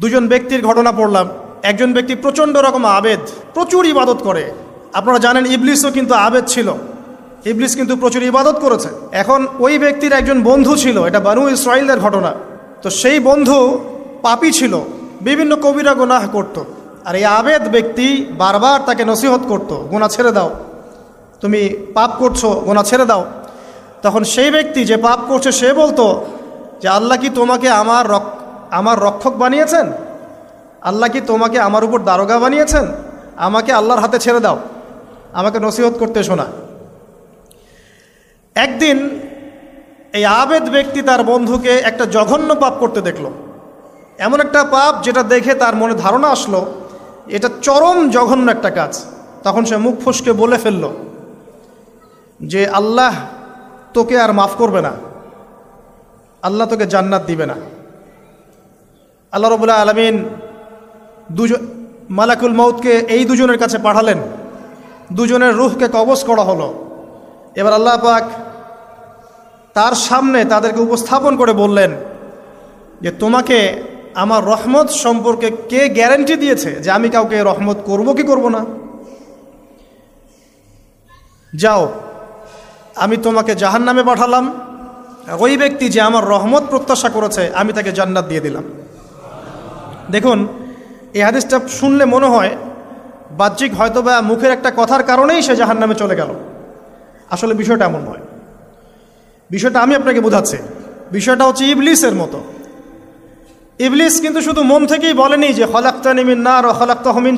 দুজন ব্যক্তির ঘটনা পড়লাম। একজন ব্যক্তি প্রচণ্ড রকম আবেদ, প্রচুর ইবাদত করে। আপনারা জানেন ইবলিসও কিন্তু আবেদ ছিল, ইবলিস কিন্তু প্রচুর ইবাদত করেছে। এখন ওই ব্যক্তির একজন বন্ধু ছিল, এটা বানু ইসরাইলদের ঘটনা। তো সেই বন্ধু পাপী ছিল, বিভিন্ন কবিরা গুনাহ করত। আর এই আবেদ ব্যক্তি বারবার তাকে নসিহত করত, গুনাহ ছেড়ে দাও, তুমি পাপ করছো, গুনাহ ছেড়ে দাও। তখন সেই ব্যক্তি যে পাপ করছে সে বলতো যে আল্লাহ কি তোমাকে আমার রক্ষক বানিয়েছেন? আল্লাহ কি তোমাকে আমার উপর দারোগা বানিয়েছেন? আমাকে আল্লাহর হাতে ছেড়ে দাও, আমাকে নসিহত করতে শোনা। একদিন এই আবেদ ব্যক্তি তার বন্ধুকে একটা জঘন্য পাপ করতে দেখল, এমন একটা পাপ যেটা দেখে তার মনে ধারণা আসলো এটা চরম জঘন্য একটা কাজ। তখন সে মুখ ফসকে বলে ফেলল যে আল্লাহ তোকে আর মাফ করবে না, আল্লাহ তোকে জান্নাত দিবে না। আল্লাহ রাব্বুল আলামিন মালাকুল মউতকে এই দুজনের কাছে পাঠালেন, দুজনের রূহকে কবজ করা হলো। এবার আল্লাহ পাক তার সামনে তাদেরকে উপস্থাপন করে বললেন যে তোমাকে আমার রহমত সম্পর্কে কে গ্যারান্টি দিয়েছে যে আমি কাউকে রহমত করব কি করব না? যাও, আমি তোমাকে জাহান্নামে পাঠালাম, ওই ব্যক্তি যে আমার রহমত প্রত্যাশা করেছে আমি তাকে জান্নাত দিয়ে দিলাম। দেখুন, এই হাদিসটা শুনলে মনে হয় বাহ্যিক হয়তোবা মুখের একটা কথার কারণেই সে জাহান্নামে চলে গেল। আসলে বিষয়টা এমন নয়। বিষয়টা আমি আপনাকে বোঝাচ্ছি। বিষয়টা হচ্ছে ইবলিসের মতো। ইবলিস কিন্তু শুধু মন থেকেই বলেনি যে খলাকতানি মিন নার ওয়া খলাকতাহু মিন